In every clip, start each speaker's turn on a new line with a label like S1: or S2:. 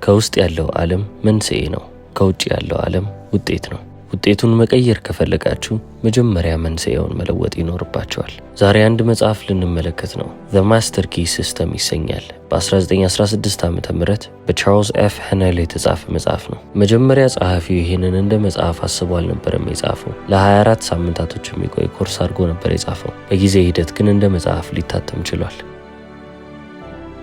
S1: ከውስጥ ያለው ዓለም መንስኤ ነው፣ ከውጭ ያለው ዓለም ውጤት ነው። ውጤቱን መቀየር ከፈለጋችሁ መጀመሪያ መንስኤውን መለወጥ ይኖርባቸዋል። ዛሬ አንድ መጽሐፍ ልንመለከት ነው። The Master Key System ይሰኛል። በ1916 ዓ.ም በቻርልስ ኤፍ ሄነል የተጻፈ መጽሐፍ ነው። መጀመሪያ ጸሐፊው ይህንን እንደ መጽሐፍ አስቦ አልነበረም የጻፈው። ለ24 ሳምንታቶች የሚቆይ ኮርስ አድርጎ ነበር የጻፈው። በጊዜ ሂደት ግን እንደ መጽሐፍ ሊታተም ችሏል።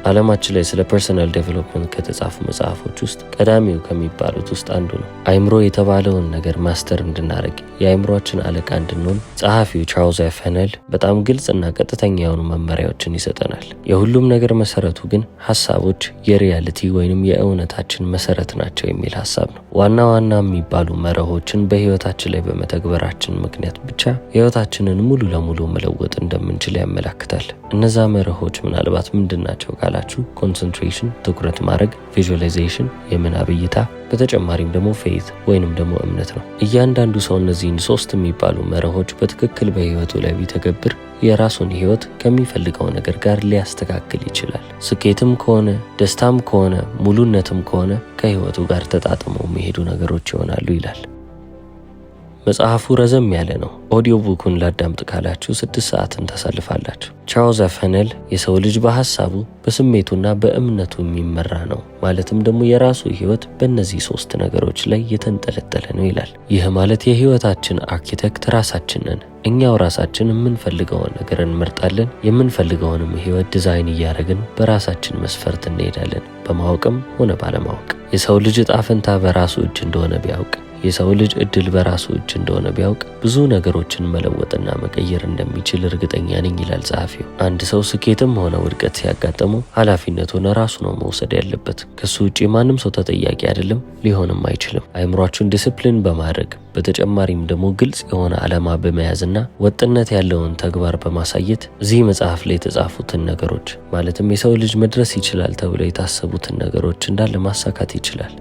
S1: ዓለማችን ላይ ስለ ፐርሰናል ዴቨሎፕመንት ከተጻፉ መጽሐፎች ውስጥ ቀዳሚው ከሚባሉት ውስጥ አንዱ ነው። አእምሮ የተባለውን ነገር ማስተር እንድናደርግ የአእምሮአችን አለቃ እንድንሆን ጸሐፊው ቻርልስ ኤፍ ሄነል በጣም ግልጽና ቀጥተኛ የሆኑ መመሪያዎችን ይሰጠናል። የሁሉም ነገር መሰረቱ ግን ሐሳቦች የሪያሊቲ ወይንም የእውነታችን መሰረት ናቸው የሚል ሐሳብ ነው። ዋና ዋና የሚባሉ መርሆችን በህይወታችን ላይ በመተግበራችን ምክንያት ብቻ ህይወታችንን ሙሉ ለሙሉ መለወጥ እንደምንችል ያመላክታል። እነዛ መርሆች ምናልባት ምንድናቸው ካላችሁ ኮንሰንትሬሽን ትኩረት ማድረግ፣ ቪዥዋላይዜሽን የምናብ እይታ፣ በተጨማሪም ደግሞ ፌት ወይንም ደግሞ እምነት ነው። እያንዳንዱ ሰው እነዚህን 3 የሚባሉ መርሆች በትክክል በህይወቱ ላይ ቢተገብር የራሱን ህይወት ከሚፈልገው ነገር ጋር ሊያስተካክል ይችላል። ስኬትም ከሆነ ደስታም ከሆነ ሙሉነትም ከሆነ ከህይወቱ ጋር ተጣጥመው የሚሄዱ ነገሮች ይሆናሉ ይላል። መጽሐፉ ረዘም ያለ ነው። ኦዲዮ ቡኩን ላዳምጥ ካላችሁ 6 ሰዓትን ታሳልፋላችሁ። ቻርልስ ኤፍ ሄነል የሰው ልጅ በሐሳቡ በስሜቱና በእምነቱ የሚመራ ነው፣ ማለትም ደግሞ የራሱ ህይወት በእነዚህ 3 ነገሮች ላይ የተንጠለጠለ ነው ይላል። ይህ ማለት የህይወታችን አርኪቴክት ራሳችን ነን። እኛው ራሳችን የምንፈልገውን ነገር እንመርጣለን። የምንፈልገውንም ህይወት ዲዛይን እያደረግን በራሳችን መስፈርት እንሄዳለን፣ በማወቅም ሆነ ባለማወቅ። የሰው ልጅ ዕጣ ፈንታ በራሱ እጅ እንደሆነ ቢያውቅ፣ የሰው ልጅ እድል በራሱ እጅ እንደሆነ ቢያውቅ ብዙ ነገሮችን መለወጥና መቀየር እንደሚችል እርግጠኛ ነኝ ይላል ጸሐፊው። አንድ ሰው ስኬትም ሆነ ውድቀት ሲያጋጥመው ኃላፊነቱን ራሱ ነው መውሰድ ያለበት። ከሱ ውጪ ማንም ሰው ተጠያቂ አይደለም፣ ሊሆንም አይችልም። አእምሯችሁን ዲስፕሊን በማድረግ በተጨማሪም ደግሞ ግልጽ የሆነ ዓላማ በመያዝና ወጥነት ያለውን ተግባር በማሳየት እዚህ መጽሐፍ ላይ የተጻፉትን ነገሮች ማለትም የሰው ልጅ መድረስ ይችላል ተብለው የታሰቡትን ነገሮች እንዳለ ማሳካት ይችላል።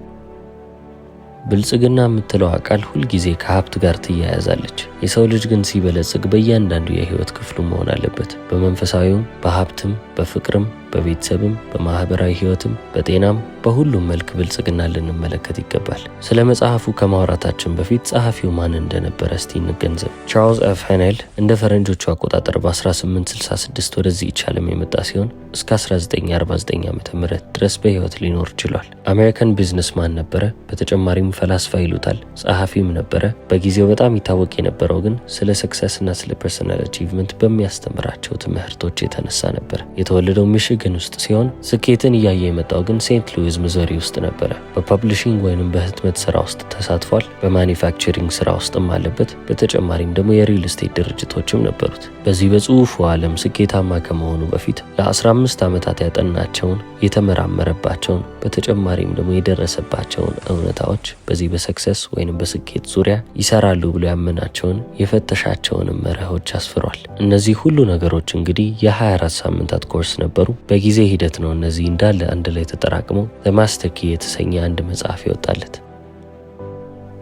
S1: ብልጽግና የምትለው ቃል ሁልጊዜ ከሀብት ጋር ትያያዛለች። የሰው ልጅ ግን ሲበለጽግ በእያንዳንዱ የህይወት ክፍሉ መሆን አለበት። በመንፈሳዊውም፣ በሀብትም፣ በፍቅርም፣ በቤተሰብም፣ በማህበራዊ ህይወትም፣ በጤናም በሁሉም መልክ ብልጽግና ልንመለከት ይገባል። ስለ መጽሐፉ ከማውራታችን በፊት ጸሐፊው ማን እንደነበረ እስቲ እንገንዘብ። ቻርልስ ኤፍ ሄነል እንደ ፈረንጆቹ አቆጣጠር በ1866 ወደዚህ ዓለም የመጣ ሲሆን እስከ 1949 ዓ.ም ድረስ በህይወት ሊኖር ችሏል። አሜሪካን ቢዝነስማን ነበረ። በተጨማሪም ፈላስፋ ይሉታል። ጸሐፊም ነበረ። በጊዜው በጣም ይታወቅ የነበረው ግን ስለ ሰክሰስ እና ስለ ፐርሰናል አቺቭመንት በሚያስተምራቸው ትምህርቶች የተነሳ ነበር። የተወለደው ሚሽገን ውስጥ ሲሆን ስኬትን እያየ የመጣው ግን ሴንት ሉዊስ ሚዙሪ ውስጥ ነበረ። በፐብሊሺንግ ወይንም በህትመት ስራ ውስጥ ተሳትፏል። በማኒፋክቸሪንግ ስራ ውስጥም አለበት። በተጨማሪም ደግሞ የሪል ስቴት ድርጅቶችም ነበሩት። በዚህ በጽሁፉ ዓለም ስኬታማ ከመሆኑ በፊት ለ15 ዓመታት ያጠናቸውን የተመራመረባቸውን በተጨማሪም ደግሞ የደረሰባቸውን እውነታዎች በዚህ በሰክሰስ ወይንም በስኬት ዙሪያ ይሰራሉ ብሎ ያመናቸውን የፈተሻቸውን መርሆች አስፍሯል። እነዚህ ሁሉ ነገሮች እንግዲህ የ24 ሳምንታት ኮርስ ነበሩ። በጊዜ ሂደት ነው እነዚህ እንዳለ አንድ ላይ ተጠራቅመው The Master Key የተሰኘ አንድ መጽሐፍ ይወጣለት።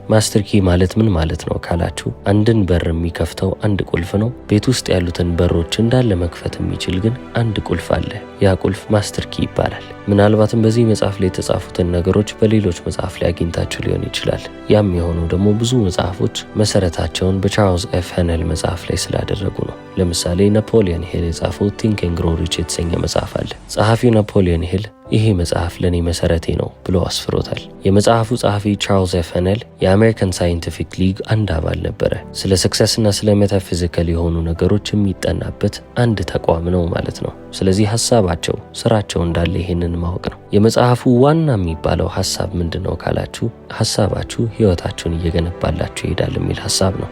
S1: ማስተር ኪ ማለት ምን ማለት ነው ካላችሁ፣ አንድን በር የሚከፍተው አንድ ቁልፍ ነው። ቤት ውስጥ ያሉትን በሮች እንዳለ መክፈት የሚችል ግን አንድ ቁልፍ አለ። ያ ቁልፍ ማስተር ኪ ይባላል። ምናልባትም በዚህ መጽሐፍ ላይ የተጻፉትን ነገሮች በሌሎች መጽሐፍ ላይ አግኝታችሁ ሊሆን ይችላል። ያም የሆነው ደግሞ ብዙ መጽሐፎች መሰረታቸውን በቻርልስ ኤፍ ሄነል መጽሐፍ ላይ ስላደረጉ ነው። ለምሳሌ ናፖሊዮን ሂል የጻፈው ቲንክ ኤንድ ግሮው ሪች የተሰኘ መጽሐፍ አለ። ጸሐፊው ናፖሊዮን ሂል ይሄ መጽሐፍ ለኔ መሰረቴ ነው ብሎ አስፍሮታል። የመጽሐፉ ጸሐፊ ቻርልስ ኤፍ ሄነል የአሜሪካን ሳይንቲፊክ ሊግ አንድ አባል ነበረ። ስለ ሰክሰስና ስለ ሜታፊዚካል የሆኑ ነገሮች የሚጠናበት አንድ ተቋም ነው ማለት ነው። ስለዚህ ሐሳባቸው፣ ስራቸው እንዳለ ይሄንን ማወቅ ነው። የመጽሐፉ ዋና የሚባለው ሐሳብ ምንድነው ካላችሁ፣ ሐሳባችሁ ህይወታችሁን እየገነባላችሁ ይሄዳል የሚል ሐሳብ ነው።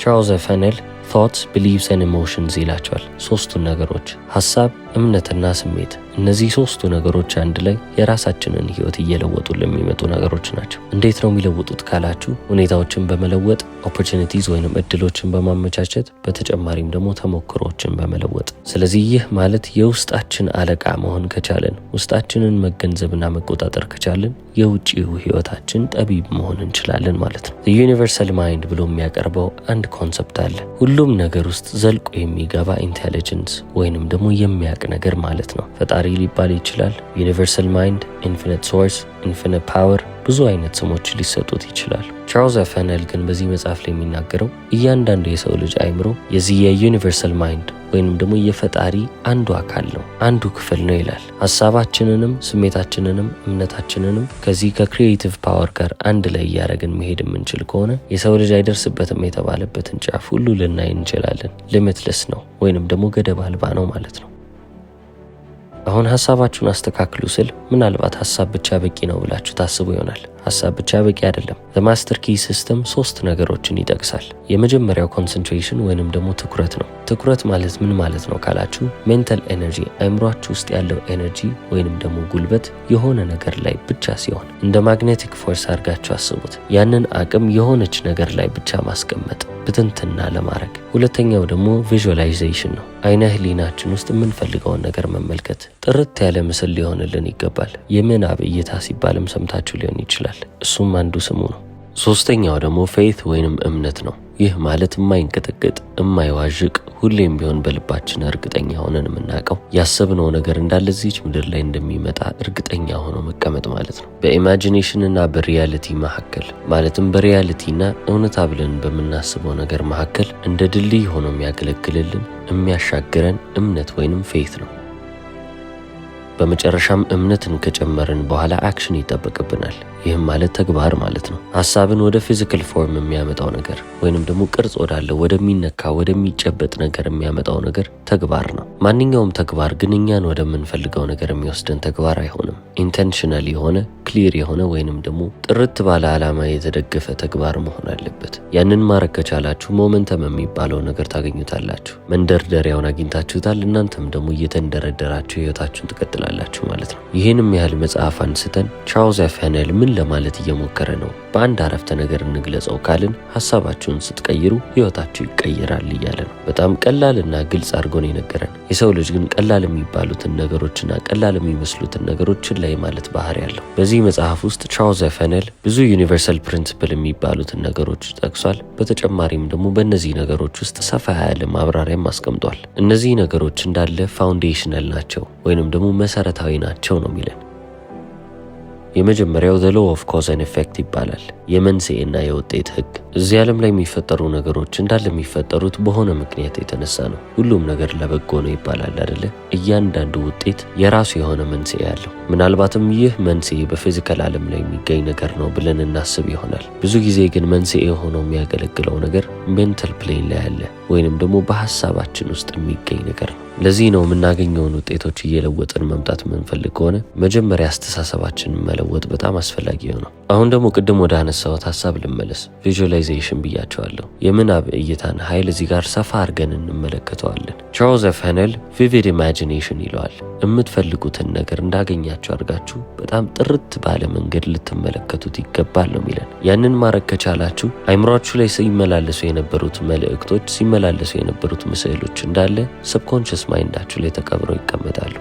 S1: ቻርልስ ኤፍ ሄነል thoughts, beliefs and emotions ይላቸዋል። 3ቱን ነገሮች ሐሳብ፣ እምነትና ስሜት። እነዚህ 3ቱ ነገሮች አንድ ላይ የራሳችንን ህይወት እየለወጡ ለሚመጡ ነገሮች ናቸው። እንዴት ነው የሚለውጡት ካላችሁ፣ ሁኔታዎችን በመለወጥ ኦፖርቹኒቲስ ወይንም እድሎችን በማመቻቸት በተጨማሪም ደግሞ ተሞክሮችን በመለወጥ። ስለዚህ ይህ ማለት የውስጣችን አለቃ መሆን ከቻለን፣ ውስጣችንን መገንዘብና መቆጣጠር ከቻለን የውጪው ህይወታችን ጠቢብ መሆን እንችላለን ማለት ነው። ዩኒቨርሳል ማይንድ ብሎ የሚያቀርበው አንድ ኮንሰፕት አለ። ሁሉም ነገር ውስጥ ዘልቆ የሚገባ ኢንቴሊጀንስ ወይንም ደግሞ የሚያውቅ ነገር ማለት ነው። ፈጣሪ ሊባል ይችላል፣ ዩኒቨርሳል ማይንድ፣ ኢንፊኒት ሶርስ፣ ኢንፊኒት ፓወር፣ ብዙ አይነት ስሞች ሊሰጡት ይችላል። ቻርልስ ኤፍ ሃነል ግን በዚህ መጽሐፍ ላይ የሚናገረው እያንዳንዱ የሰው ልጅ አእምሮ የዚህ የዩኒቨርሳል ማይንድ ወይንም ደግሞ የፈጣሪ አንዱ አካል ነው፣ አንዱ ክፍል ነው ይላል። ሀሳባችንንም ስሜታችንንም እምነታችንንም ከዚህ ከክሪኤቲቭ ፓወር ጋር አንድ ላይ እያደረግን መሄድ የምንችል ከሆነ የሰው ልጅ አይደርስበትም የተባለበትን ጫፍ ሁሉ ልናይ እንችላለን። ሊሚትለስ ነው ወይንም ደግሞ ገደብ አልባ ነው ማለት ነው። አሁን ሀሳባችሁን አስተካክሉ ስል ምናልባት ሀሳብ ብቻ በቂ ነው ብላችሁ ታስቡ ይሆናል። ሀሳብ ብቻ በቂ አይደለም። በማስተር ኪ ሲስተም 3 ነገሮችን ይጠቅሳል። የመጀመሪያው ኮንሰንትሬሽን ወይንም ደግሞ ትኩረት ነው። ትኩረት ማለት ምን ማለት ነው ካላችሁ ሜንታል ኤነርጂ፣ አእምሯችሁ ውስጥ ያለው ኤነርጂ ወይንም ደግሞ ጉልበት የሆነ ነገር ላይ ብቻ ሲሆን እንደ ማግኔቲክ ፎርስ አድርጋችሁ አስቡት። ያንን አቅም የሆነች ነገር ላይ ብቻ ማስቀመጥ ብትንትና ለማድረግ። ሁለተኛው ደግሞ ቪዥዋላይዜሽን ነው። አይነ ህሊናችን ውስጥ የምንፈልገውን ነገር መመልከት። ጥርት ያለ ምስል ሊሆንልን ይገባል። የምናብ እይታ ሲባልም ሰምታችሁ ሊሆን ይችላል። እሱም አንዱ ስሙ ነው። ሶስተኛው ደግሞ ፌት ወይንም እምነት ነው። ይህ ማለት የማይንቀጠቀጥ የማይዋዥቅ ሁሌም ቢሆን በልባችን እርግጠኛ ሆነን የምናውቀው ያሰብነው ነገር እንዳለ እዚች ምድር ላይ እንደሚመጣ እርግጠኛ ሆኖ መቀመጥ ማለት ነው። በኢማጂኔሽን እና በሪያሊቲ መካከል ማለትም በሪያሊቲና እውነታ ብለን በምናስበው ነገር መካከል እንደ ድልድይ ሆኖ የሚያገለግልልን የሚያሻግረን እምነት ወይንም ፌት ነው። በመጨረሻም እምነትን ከጨመርን በኋላ አክሽን ይጠበቅብናል። ይህም ማለት ተግባር ማለት ነው። ሀሳብን ወደ ፊዚካል ፎርም የሚያመጣው ነገር ወይንም ደግሞ ቅርጽ ወዳለው ወደሚነካ ወደሚጨበጥ ነገር የሚያመጣው ነገር ተግባር ነው። ማንኛውም ተግባር ግን እኛን ወደምንፈልገው ነገር የሚወስደን ተግባር አይሆንም። ኢንቴንሽናል የሆነ ክሊር የሆነ ወይንም ደግሞ ጥርት ባለ ዓላማ የተደገፈ ተግባር መሆን አለበት። ያንን ማድረግ ከቻላችሁ ሞመንተም የሚባለው ነገር ታገኙታላችሁ። መንደርደሪያውን አግኝታችሁታል። እናንተም ደግሞ እየተንደረደራችሁ ህይወታችሁን ትቀጥላላችሁ ማለት ነው። ይህንም ያህል መጽሐፍ አንስተን ቻርልስ ኤፍ ሃነል ምን ለማለት እየሞከረ ነው? በአንድ አረፍተ ነገር እንግለጸው ካልን ሀሳባችሁን ስትቀይሩ ህይወታችሁ ይቀየራል እያለ ነው። በጣም ቀላልና ግልጽ አድርጎ ነው የነገረን። የሰው ልጅ ግን ቀላል የሚባሉትን ነገሮችና ቀላል የሚመስሉትን ነገሮችን ላይ ማለት ባህሪ ያለው። በዚህ መጽሐፍ ውስጥ ቻርልስ ኤፍ ሃነል ብዙ ዩኒቨርሳል ፕሪንሲፕል የሚባሉትን ነገሮች ጠቅሷል። በተጨማሪም ደግሞ በእነዚህ ነገሮች ውስጥ ሰፋ ያለ ማብራሪያም አስቀምጧል። እነዚህ ነገሮች እንዳለ ፋውንዴሽናል ናቸው ወይንም ደግሞ መሰረታዊ ናቸው ነው የሚለን። የመጀመሪያው ዘ ሎው ኦፍ ኮዝ ኤንድ ኢፌክት ይባላል። የመንስኤና የውጤት ህግ። እዚህ ዓለም ላይ የሚፈጠሩ ነገሮች እንዳለ የሚፈጠሩት በሆነ ምክንያት የተነሳ ነው። ሁሉም ነገር ለበጎ ነው ይባላል አይደለ? እያንዳንዱ ውጤት የራሱ የሆነ መንስኤ አለው። ምናልባትም ይህ መንስኤ በፊዚካል ዓለም ላይ የሚገኝ ነገር ነው ብለን እናስብ ይሆናል። ብዙ ጊዜ ግን መንስኤ ሆኖ የሚያገለግለው ነገር ሜንታል ፕሌን ላይ አለ ወይንም ደግሞ በሀሳባችን ውስጥ የሚገኝ ነገር ነው። ለዚህ ነው የምናገኘውን ውጤቶች እየለወጥን መምጣት የምንፈልግ ከሆነ መጀመሪያ አስተሳሰባችንን መለወጥ በጣም አስፈላጊ ነው። አሁን ደግሞ ቅድም ወደ አነሳሁት ሀሳብ ልመለስ። ቪዥዋላይዜሽን ብያቸዋለሁ። የምናብ እይታን ኃይል እዚህ ጋር ሰፋ አድርገን እንመለከተዋለን። ቻርልስ ኤፍ ሃነል ቪቪድ ኢማጂኔሽን ይለዋል። የምትፈልጉትን ነገር እንዳገኛችሁ አድርጋችሁ በጣም ጥርት ባለ መንገድ ልትመለከቱት ይገባል ነው የሚለን። ያንን ማድረግ ከቻላችሁ አይምሯችሁ ላይ ሲመላለሱ የነበሩት መልእክቶች፣ ሲመላለሱ የነበሩት ምስሎች እንዳለ ሰብኮንሽስ ማይንዳችሁ ላይ ተቀብረው ይቀመጣሉ።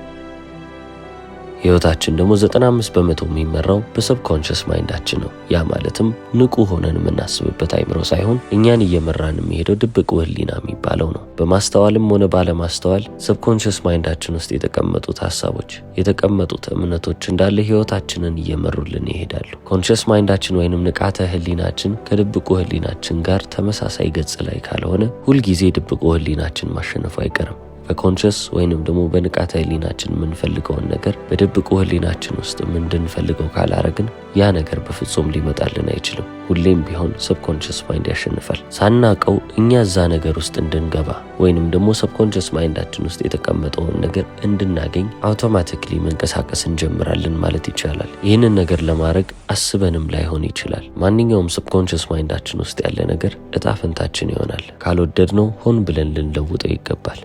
S1: ህይወታችን ደግሞ 95% የሚመራው በሰብኮንሽስ ማይንዳችን ነው። ያ ማለትም ንቁ ሆነን የምናስብበት አይምሮ ሳይሆን እኛን እየመራን የሚሄደው ድብቁ ህሊና የሚባለው ነው። በማስተዋልም ሆነ ባለማስተዋል ሰብኮንሽስ ማይንዳችን ውስጥ የተቀመጡት ሀሳቦች፣ የተቀመጡት እምነቶች እንዳለ ህይወታችንን እየመሩልን ይሄዳሉ። ኮንሽስ ማይንዳችን ወይንም ንቃተ ህሊናችን ከድብቁ ህሊናችን ጋር ተመሳሳይ ገጽ ላይ ካልሆነ ሁልጊዜ ድብቁ ህሊናችን ማሸነፉ አይቀርም። በኮንሽስ ወይንም ደግሞ በንቃተ ህሊናችን የምንፈልገውን ነገር በድብቁ ህሊናችን ውስጥ እንድንፈልገው ካላረግን ያ ነገር በፍጹም ሊመጣልን አይችልም። ሁሌም ቢሆን ሰብኮንሽስ ማይንድ ያሸንፋል። ሳናቀው እኛ እዛ ነገር ውስጥ እንድንገባ ወይንም ደግሞ ሰብኮንሽስ ማይንዳችን ውስጥ የተቀመጠውን ነገር እንድናገኝ አውቶማቲክሊ መንቀሳቀስ እንጀምራለን ማለት ይቻላል። ይህንን ነገር ለማድረግ አስበንም ላይሆን ይችላል። ማንኛውም ሰብኮንሽስ ማይንዳችን ውስጥ ያለ ነገር እጣ ፈንታችን ይሆናል። ካልወደድነው ሆን ብለን ልንለውጠው ይገባል።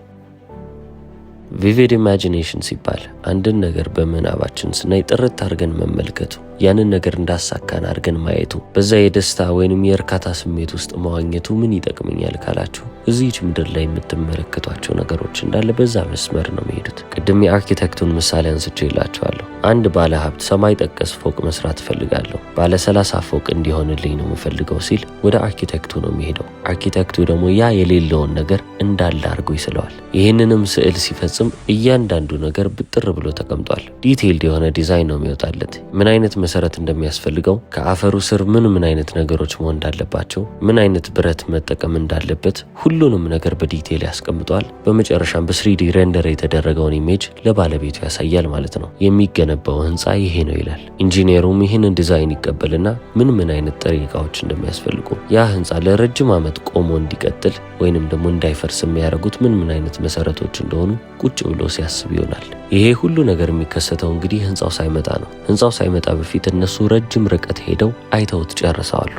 S1: ቪቪድ ኢማጂኔሽን ሲባል አንድን ነገር በምናባችን ስናይ ጥርት አድርገን መመልከቱ ያንን ነገር እንዳሳካን አድርገን ማየቱ፣ በዛ የደስታ ወይንም የእርካታ ስሜት ውስጥ መዋኘቱ ምን ይጠቅመኛል ካላችሁ እዚህች ምድር ላይ የምትመለከቷቸው ነገሮች እንዳለ በዛ መስመር ነው የሚሄዱት። ቅድም የአርኪቴክቱን ምሳሌ አንስቼላችኋለሁ። አንድ ባለ ሀብት ሰማይ ጠቀስ ፎቅ መስራት እፈልጋለሁ፣ ባለ 30 ፎቅ እንዲሆንልኝ ነው የምፈልገው ሲል ወደ አርኪቴክቱ ነው የሚሄደው። አርኪቴክቱ ደግሞ ያ የሌለውን ነገር እንዳለ አድርጎ ይስለዋል። ይህንንም ስዕል ሲፈጽም እያንዳንዱ ነገር ብጥር ብሎ ተቀምጧል። ዲቴይልድ የሆነ ዲዛይን ነው የሚወጣለት። ምን አይነት መሰረት እንደሚያስፈልገው፣ ከአፈሩ ስር ምን አይነት ነገሮች መሆን እንዳለባቸው፣ ምን አይነት ብረት መጠቀም እንዳለበት ሁሉንም ነገር በዲቴይል ያስቀምጧል። በመጨረሻም በ3D ሬንደር የተደረገውን ኢሜጅ ለባለቤቱ ያሳያል ማለት ነው። የሚገነባው ህንፃ ይሄ ነው ይላል። ኢንጂነሩም ይህንን ዲዛይን ይቀበልና ምን አይነት ጥሬ ዕቃዎች እንደሚያስፈልጉ፣ ያ ህንፃ ለረጅም ዓመት ቆሞ እንዲቀጥል ወይንም ደግሞ እንዳይፈርስ የሚያደርጉት ምን አይነት መሰረቶች እንደሆኑ ቁጭ ብሎ ሲያስብ ይሆናል። ይሄ ሁሉ ነገር የሚከሰተው እንግዲህ ህንፃው ሳይመጣ ነው። ህንፃው ሳይመጣ በፊት እነሱ ረጅም ርቀት ሄደው አይተውት ጨርሰዋል።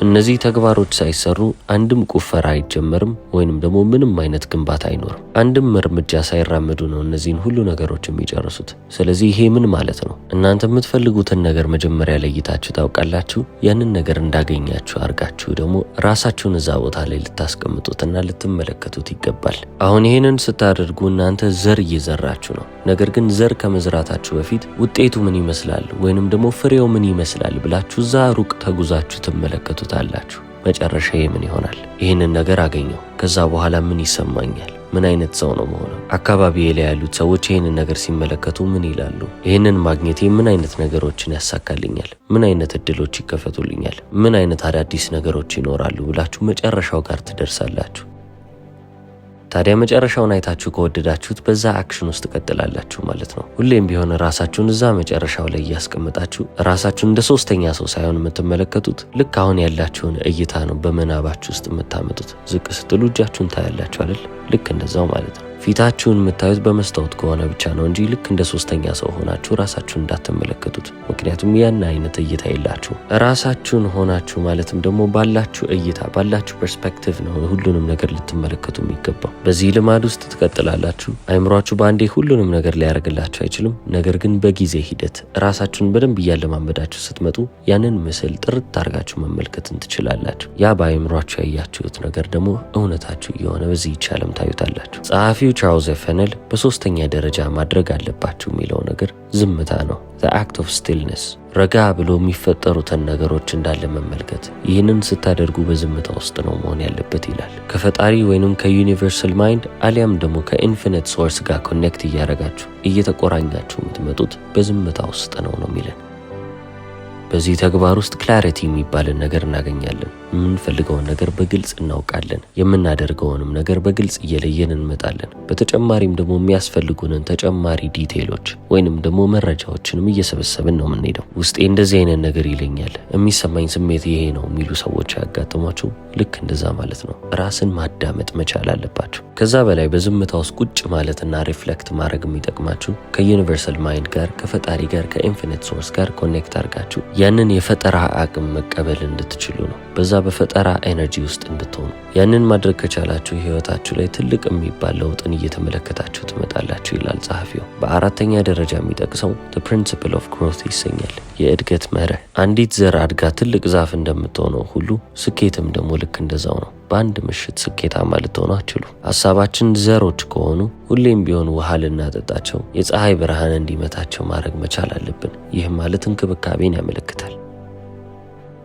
S1: እነዚህ ተግባሮች ሳይሰሩ አንድም ቁፈራ አይጀመርም ወይንም ደግሞ ምንም አይነት ግንባታ አይኖርም። አንድም እርምጃ ሳይራመዱ ነው እነዚህን ሁሉ ነገሮች የሚጨርሱት። ስለዚህ ይሄ ምን ማለት ነው? እናንተ የምትፈልጉትን ነገር መጀመሪያ ለይታችሁ ታውቃላችሁ። ያንን ነገር እንዳገኛችሁ አድርጋችሁ ደግሞ ራሳችሁን እዛ ቦታ ላይ ልታስቀምጡትና ልትመለከቱት ይገባል። አሁን ይሄንን ስታደርጉ እናንተ ዘር እየዘራችሁ ነው። ነገር ግን ዘር ከመዝራታችሁ በፊት ውጤቱ ምን ይመስላል ወይንም ደግሞ ፍሬው ምን ይመስላል ብላችሁ እዛ ሩቅ ተጉዛችሁ ትመለከቱታላችሁ። መጨረሻዬ ምን ይሆናል? ይህንን ነገር አገኘው፣ ከዛ በኋላ ምን ይሰማኛል? ምን አይነት ሰው ነው መሆነው? አካባቢዬ ላይ ያሉት ሰዎች ይህንን ነገር ሲመለከቱ ምን ይላሉ? ይህንን ማግኘቴ ምን አይነት ነገሮችን ያሳካልኛል? ምን አይነት እድሎች ይከፈቱልኛል? ምን አይነት አዳዲስ ነገሮች ይኖራሉ ብላችሁ መጨረሻው ጋር ትደርሳላችሁ። ታዲያ መጨረሻውን አይታችሁ ከወደዳችሁት በዛ አክሽን ውስጥ ትቀጥላላችሁ ማለት ነው። ሁሌም ቢሆን ራሳችሁን እዛ መጨረሻው ላይ እያስቀመጣችሁ ራሳችሁን እንደ ሶስተኛ ሰው ሳይሆን የምትመለከቱት ልክ አሁን ያላችሁን እይታ ነው በመናባችሁ ውስጥ የምታመጡት። ዝቅ ስትሉ እጃችሁን ታያላችሁ አይደል? ልክ እንደዛው ማለት ነው። ፊታችሁን የምታዩት በመስታወት ከሆነ ብቻ ነው እንጂ ልክ እንደ ሶስተኛ ሰው ሆናችሁ ራሳችሁን እንዳትመለከቱት። ምክንያቱም ያን አይነት እይታ የላችሁ። ራሳችሁን ሆናችሁ ማለትም ደግሞ ባላችሁ እይታ ባላችሁ ፐርስፔክቲቭ ነው ሁሉንም ነገር ልትመለከቱ የሚገባው። በዚህ ልማድ ውስጥ ትቀጥላላችሁ። አይምሯችሁ በአንዴ ሁሉንም ነገር ሊያደርግላችሁ አይችልም። ነገር ግን በጊዜ ሂደት ራሳችሁን በደንብ እያለማመዳችሁ ስትመጡ ያንን ምስል ጥርት አድርጋችሁ መመልከትን ትችላላችሁ። ያ በአይምሯችሁ ያያችሁት ነገር ደግሞ እውነታችሁ እየሆነ በዚህ ይቻለም ታዩታላችሁ። ጸሐፊው ቻርልስ ፈነል በሶስተኛ ደረጃ ማድረግ አለባችሁ የሚለው ነገር ዝምታ ነው። the act of stillness ረጋ ብሎ የሚፈጠሩትን ነገሮች እንዳለ መመልከት። ይህንን ስታደርጉ በዝምታ ውስጥ ነው መሆን ያለበት ይላል። ከፈጣሪ ወይንም ከዩኒቨርሳል ማይንድ አሊያም ደግሞ ከኢንፊኒት ሶርስ ጋር ኮኔክት እያደረጋችሁ እየተቆራኛችሁ የምትመጡት በዝምታ ውስጥ ነው የሚለን። በዚህ ተግባር ውስጥ ክላሪቲ የሚባልን ነገር እናገኛለን። የምንፈልገውን ነገር በግልጽ እናውቃለን። የምናደርገውንም ነገር በግልጽ እየለየን እንመጣለን። በተጨማሪም ደግሞ የሚያስፈልጉንን ተጨማሪ ዲቴይሎች ወይንም ደግሞ መረጃዎችንም እየሰበሰብን ነው የምንሄደው። ውስጤ እንደዚህ አይነት ነገር ይለኛል፣ የሚሰማኝ ስሜት ይሄ ነው የሚሉ ሰዎች ያጋጥሟችሁ? ልክ እንደዛ ማለት ነው። ራስን ማዳመጥ መቻል አለባችሁ። ከዛ በላይ በዝምታ ውስጥ ቁጭ ማለትና ሪፍሌክት ማድረግ የሚጠቅማችሁ ከዩኒቨርሳል ማይንድ ጋር ከፈጣሪ ጋር ከኢንፊኒት ሶርስ ጋር ኮኔክት አድርጋችሁ ያንን የፈጠራ አቅም መቀበል እንድትችሉ ነው። በዛ በፈጠራ ኤነርጂ ውስጥ እንድትሆኑ። ያንን ማድረግ ከቻላችሁ ህይወታችሁ ላይ ትልቅ የሚባል ለውጥን እየተመለከታችሁ ትመጣላችሁ ይላል ጸሐፊው። በአራተኛ ደረጃ የሚጠቅሰው the principle of growth ይሰኛል። የእድገት መርህ። አንዲት ዘር አድጋ ትልቅ ዛፍ እንደምትሆነው ሁሉ ስኬትም ደግሞ ልክ እንደዛው ነው። በአንድ ምሽት ስኬታማ ልትሆኑ አትችሉ። ሀሳባችን ዘሮች ከሆኑ ሁሌም ቢሆን ውሃ ልናጠጣቸው፣ የፀሐይ ብርሃን እንዲመታቸው ማድረግ መቻል አለብን። ይህም ማለት እንክብካቤን ያመለክታል።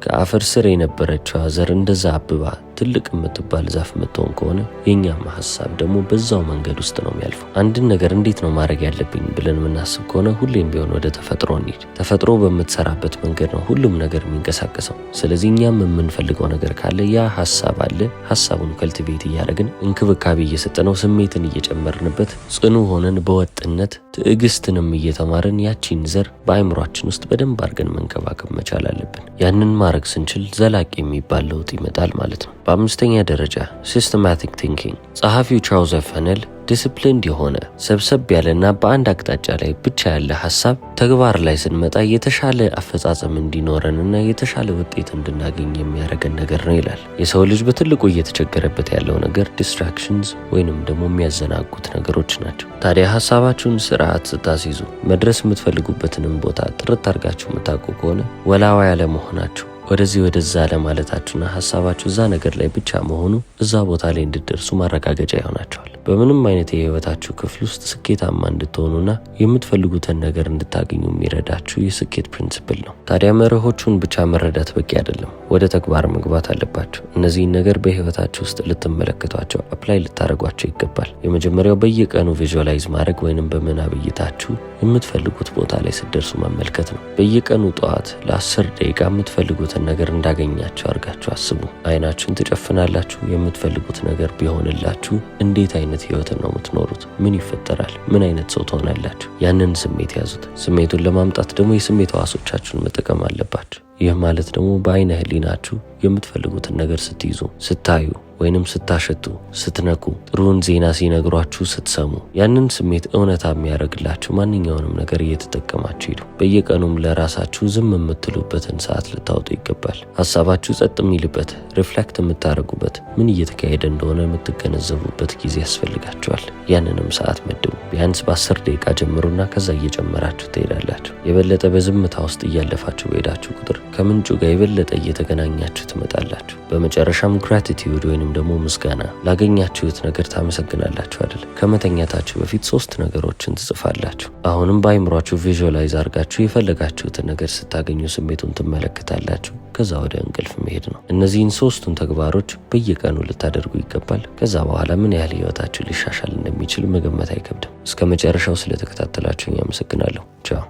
S1: ከአፈር ስር የነበረችው ዘር እንደዛ አብባ ትልቅ የምትባል ዛፍ የምትሆን ከሆነ የኛም ሐሳብ ደግሞ በዛው መንገድ ውስጥ ነው የሚያልፈው። አንድን ነገር እንዴት ነው ማድረግ ያለብኝ ብለን የምናስብ ከሆነ ሁሌም ቢሆን ወደ ተፈጥሮ እንሂድ። ተፈጥሮ በምትሰራበት መንገድ ነው ሁሉም ነገር የሚንቀሳቀሰው። ስለዚህ እኛም የምንፈልገው ነገር ካለ ያ ሐሳብ አለ። ሐሳቡን ከልቲቬት እያደረግን እንክብካቤ እየሰጠነው ስሜትን እየጨመርንበት ጽኑ ሆነን በወጥነት ትዕግስትንም እየተማርን ያቺን ዘር በአይምሯችን ውስጥ በደንብ አድርገን መንከባከብ መቻል አለብን። ያንን ማድረግ ስንችል ዘላቂ የሚባል ለውጥ ይመጣል ማለት ነው። በአምስተኛ ደረጃ ሲስተማቲክ ቲንኪንግ። ጸሐፊው ቻርልስ ኤፍ ፈነል ዲስፕሊንድ የሆነ ሰብሰብ ያለና በአንድ አቅጣጫ ላይ ብቻ ያለ ሐሳብ ተግባር ላይ ስንመጣ የተሻለ አፈጻጸም እንዲኖረንና የተሻለ ውጤት እንድናገኝ የሚያደርገን ነገር ነው ይላል። የሰው ልጅ በትልቁ እየተቸገረበት ያለው ነገር ዲስትራክሽንስ ወይንም ደግሞ የሚያዘናጉት ነገሮች ናቸው። ታዲያ ሐሳባችሁን ስርዓት ስታስይዙ መድረስ የምትፈልጉበትንም ቦታ ጥርት አድርጋችሁ የምታውቁ ከሆነ ወላዋይ አለመሆናችሁ ወደዚህ ወደዛ ለማለታችሁና ሐሳባችሁ እዛ ነገር ላይ ብቻ መሆኑ እዛ ቦታ ላይ እንድትደርሱ ማረጋገጫ ይሆናችኋል። በምንም አይነት የህይወታችሁ ክፍል ውስጥ ስኬታማ እንድትሆኑና የምትፈልጉትን ነገር እንድታገኙ የሚረዳችሁ የስኬት ፕሪንሲፕል ነው። ታዲያ መርሆቹን ብቻ መረዳት በቂ አይደለም፣ ወደ ተግባር መግባት አለባችሁ። እነዚህን ነገር በህይወታችሁ ውስጥ ልትመለከቷቸው፣ አፕላይ ልታደርጓቸው ይገባል። የመጀመሪያው በየቀኑ ቪዥዋላይዝ ማድረግ ወይንም በምናብ እይታችሁ የምትፈልጉት ቦታ ላይ ስትደርሱ መመልከት ነው። በየቀኑ ጠዋት ለ10 ደቂቃ የምትፈልጉትን ነገር እንዳገኛችሁ አድርጋችሁ አስቡ። አይናችሁን ትጨፍናላችሁ። የምትፈልጉት ነገር ቢሆንላችሁ እንዴት አይነት ህይወትን ነው የምትኖሩት? ምን ይፈጠራል? ምን አይነት ሰው ትሆናላችሁ? ያንን ስሜት ያዙት። ስሜቱን ለማምጣት ደግሞ የስሜት ህዋሶቻችሁን መጠቀም አለባችሁ። ይህ ማለት ደግሞ በአይነ ህሊናችሁ የምትፈልጉትን ነገር ስትይዙ፣ ስታዩ ወይንም ስታሸቱ፣ ስትነኩ፣ ጥሩን ዜና ሲነግሯችሁ ስትሰሙ፣ ያንን ስሜት እውነታ የሚያደርግላችሁ ማንኛውንም ነገር እየተጠቀማችሁ ሂዱ። በየቀኑም ለራሳችሁ ዝም የምትሉበትን ሰዓት ልታወጡ ይገባል። ሀሳባችሁ ጸጥ የሚልበት፣ ሪፍሌክት የምታደርጉበት፣ ምን እየተካሄደ እንደሆነ የምትገነዘቡበት ጊዜ ያስፈልጋችኋል። ያንንም ሰዓት መድቡ። ቢያንስ በ10 ደቂቃ ጀምሩና ከዛ እየጨመራችሁ ትሄዳላችሁ። የበለጠ በዝምታ ውስጥ እያለፋችሁ በሄዳችሁ ቁጥር ከምንጩ ጋር የበለጠ እየተገናኛችሁ ትመጣላችሁ። በመጨረሻም ግራቲቲዩድ ወይንም ደግሞ ምስጋና። ላገኛችሁት ነገር ታመሰግናላችሁ አይደል? ከመተኛታችሁ በፊት 3 ነገሮችን ትጽፋላችሁ። አሁንም በአይምሯችሁ ቪዥዋላይዝ አድርጋችሁ የፈለጋችሁትን ነገር ስታገኙ ስሜቱን ትመለከታላችሁ። ከዛ ወደ እንቅልፍ መሄድ ነው። እነዚህን 3ቱን ተግባሮች በየቀኑ ልታደርጉ ይገባል። ከዛ በኋላ ምን ያህል ህይወታችሁ ሊሻሻል እንደሚችል መገመት አይከብድም። እስከ መጨረሻው ስለተከታተላችሁኝ አመሰግናለሁ። ቻው።